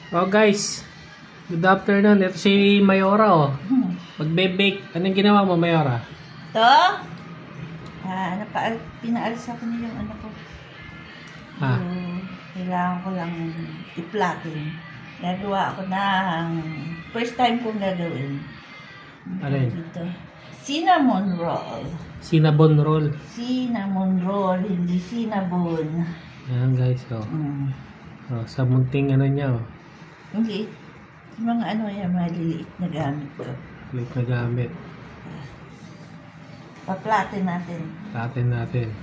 Oh guys, good afternoon. Ito si Mayora oh. Magbe-bake. Anong ginawa mo, Mayora? Ito? Pinaalis ako niya yung ano ko. Kailangan ko lang i-flatten. Nagawa ako ng first time kong gagawin. Alin? Ito. Cinnamon roll. Cinnamon roll. Cinnamon roll, hindi cinnamon. Ayan guys, oh. Oh, sa munting ano niya, oh. Hindi. Mga ano yan, maliliit na gamit ko. Liit na gamit. Pa-flatten natin. Flatten natin.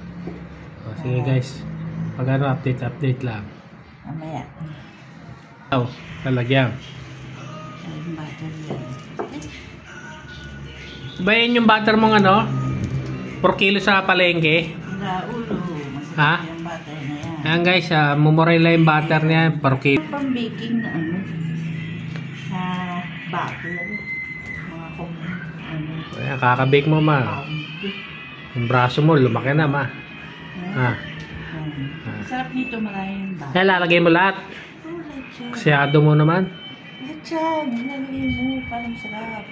Oh, sige guys. Pag ano, update lang. Mamaya. Oh, lalagyan. Ay, butter yan. Ba yun yung butter mong ano? 4 kilo sa palengke? Ulo. Ha? Masarap yung butter na yan. Ayan guys, mumurela yung butter niya. 4 kilo. Pang-baking na ano? Na butter. Mga ano. Ayan, kakabake mo ma. Yung braso mo, lumaki na ma. Ha? Sarap nito, maraming butter. Ayan, lalagay mo lahat. Oh, lahat yan. Kasyado mo naman. Lahat yan. Nilalagay mo. Parang sarap.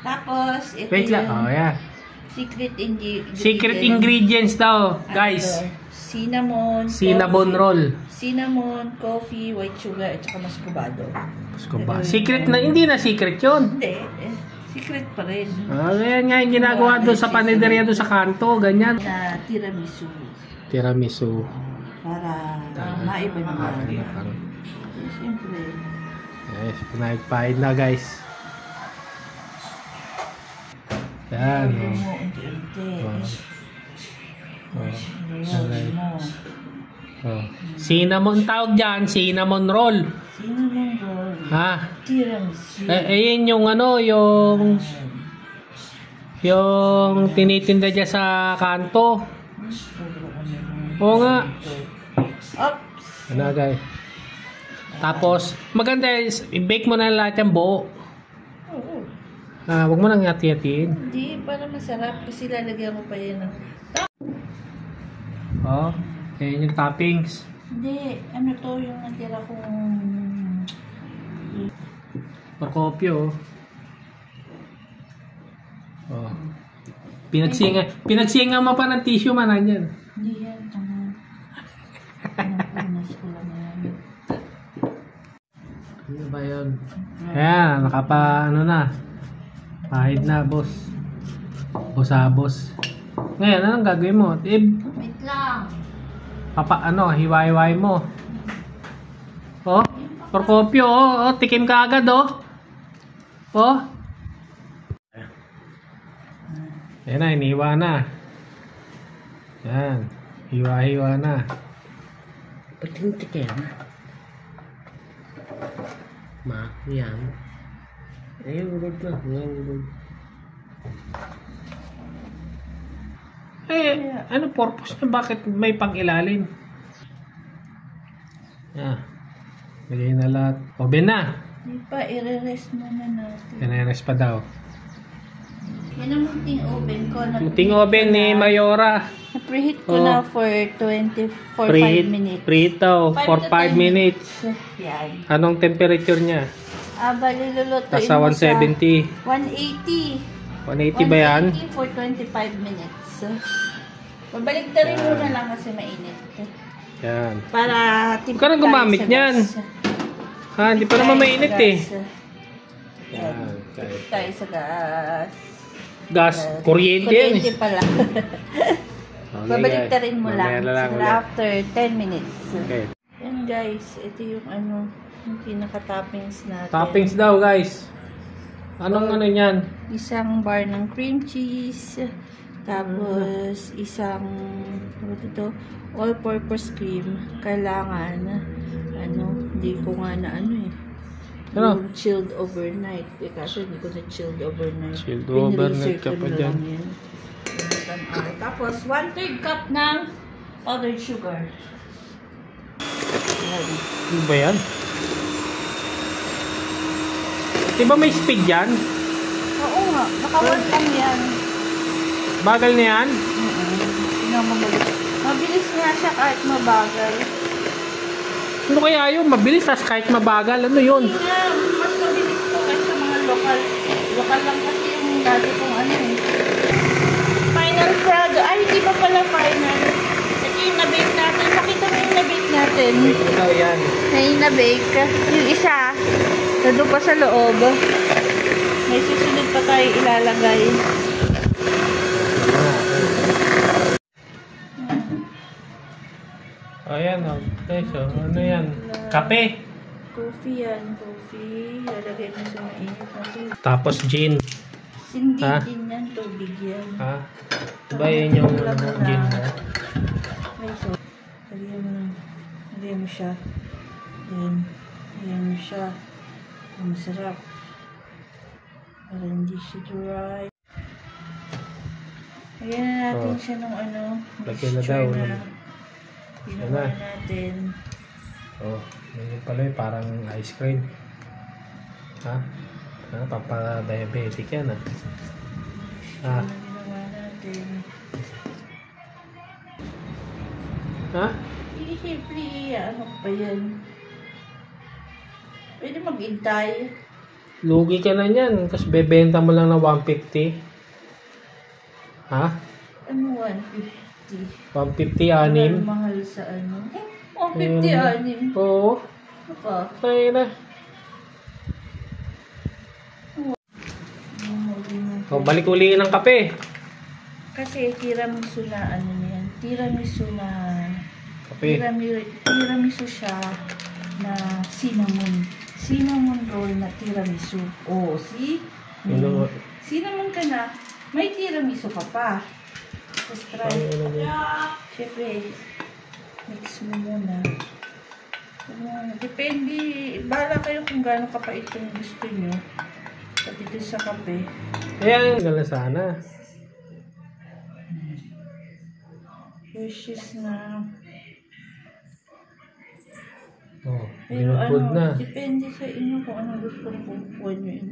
Tapos, ito Wait lang. yung Oh, yeah. secret ingredients. Secret ingredients daw, guys. Cinnamon. Cinnamon roll. Cinnamon, coffee, white sugar, at saka muscovado. Secret na, hindi na secret yun. Hindi. Secret pa rin. Ayan nga yung ginagawa doon sa panaderia doon sa kanto, ganyan. Na tiramisu. Tiramisu. Para maiba naman. Siyempre. Yes, pinaigpaid na guys. Yan. Lagyan mo unti-unti. Lagyan mo. Cinnamon tawag dyan, cinnamon roll. Cinnamon roll. Ha? Tiramisu. Ayun yung ano, yung tinitinda dyan sa kanto. Oo nga. Oops. Ano guys? Tapos, maganda, i-bake mo na lahat yung buo. Huwag mo nang hati-hatiin. Hindi, para masarap kasi lalagyan mo pa yan ng... Oh, ayun yung toppings. Hindi, ano to yung natira kong... Procopio. Oh. Pinagsinga mo pa ng tissue man yan. Hindi yan, tama. Pinas ko lang yan. Ano ba yun? Ayan, ano na. Pahid na, boss. Boss. Ngayon, anong gagawin mo? Wait lang. Hiwa-hiwain mo. Oh, Procopio, oh, tikim ka agad, oh. Oh. Ayan na, inihiwa na. Ayan, hiwa-hiwa na. Pating-tikim. Yan. Ayun, ulod na. Ano purpose na? Bakit may pang-ilalim? Lagay na lahat. Oven na. Hindi pa, i-rest muna natin. I-rest pa daw. Yan ang munting oven ko. Munting oven ni Mayora. Na-preheat ko na for 5 minutes. Preheat daw. For 5 minutes. Yan. Anong temperature niya? Bali lulutuin Nasa mo 170. 180. 180 ba yan? 180 for 25 minutes. Babalik na rin muna lang kasi mainit. Yan. Para Huwag ka nang gumamit niyan. Hindi pa naman mainit eh. Yan. Tipid tayo sa gas. Gas. Kuryente yan eh. Kuryente pala. Babalik na rin mo lang. After 10 minutes. Okay. Yan guys. Ito yung ano. Yung pinaka-toppings natin. Toppings daw guys. Anong ano yan? Isang bar ng cream cheese. Tapos isang all-purpose cream. Kailangan hindi ko nga na yung chilled overnight. Kasi hindi ko na chilled overnight. Chilled overnight ka pa dyan. Tapos 1/3 cup ng powdered sugar. Ano ba yan? Diba may speed yan? Oo nga. Naka-1 lang yan. Bagal na yan? Mabilis nga siya kahit mabagal. Ano kaya yun? Mabilis, tas kahit mabagal. Ano yun? Hindi nga, mas mabilis po kaysa mga lokal. Lokal lang kasi yung dati kong ano eh. Final product. Ay, hindi pa pala final. Ito yung na-bake natin. Pakita mo yung na-bake natin. Ito daw yan. May na-bake. Yung isa, nandun pa sa loob. May susunod pa tayo ilalagay. Ayan, okay. So, ano yan? Kape. Coffee yan. Coffee. Lalagay mo sa mainit na tubig. Tapos gin. Hindi Ha? din yan. Tubig yan. Ha? Diba yun yung gin mo? Ay, so. Lagyan mo siya. Lagyan mo siya. Ang masarap. Para hindi siya dry. Lagyan na natin siya ng ano. Lagyan na daw. Ginawa natin. Oh, yun pala yung parang ice cream. Ha? Pampa-diabetic yan ah. Ginawa natin. Ha? Siyempre, ano pa yan? Pwede mag-intay. Lugi ka na yan. Kasi bebenta mo lang na 150. Ha? Ano 150? 150 anim. Mahal sa ano? 150 anim. Oo. Ano pa? Kaya na. Oh, balik uli ng kape. Kasi tiramisu na ano niyan. Tiramisu na Kape. tiramisu siya na cinnamon. Cinnamon roll na tiramisu. Oh, see? Ano? Cinnamon ka na. May tiramisu ka pa. Let's try. Siyempre, mix mo muna. Depende. Bahala kayo kung gaano kapait yung gusto nyo. Pati dito sa kape. Ayan, gala sana. Wishes na. Oh, Pero binudbud ano, na. depende sa inyo kung anong gusto kong kukuha nyo yun.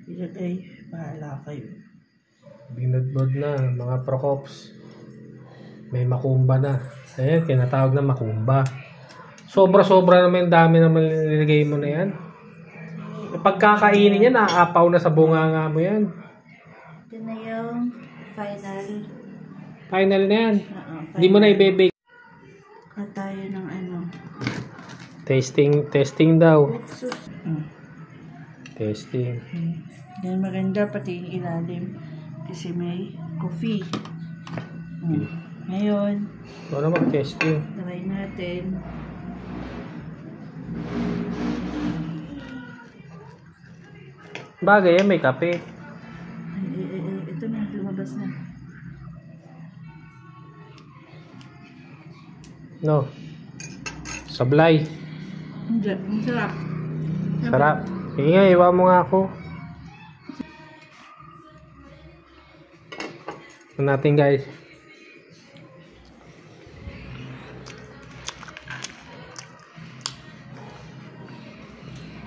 Ilagay. Bahala kayo. Binudbud na, mga prokops. May makumba na. Ayan, kinatawag na makumba. Sobra-sobra naman yung dami naman nilagay mo na yan. Pagkakainin niya, naaapaw na sa bunganga mo yan. Ito na yung final. Final na yan. Final. Hindi mo na ibebake. Tayo ng ano. Testing daw. Testing. Yan maganda pati yung ilalim. Kasi may coffee. Ngayon, Wala mag-testing. try natin. Bagay yan, may kape. Ito na, lumabas na. No. Sablay. Hindi, ang sarap. Sarap. Sige nga, iwa mo nga ako. Ito natin guys.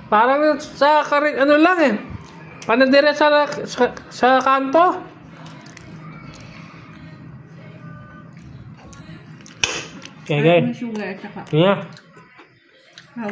Parang sa ano lang eh. Panadera sa kanto. Okay guys. Sugar at saka. Yeah. How?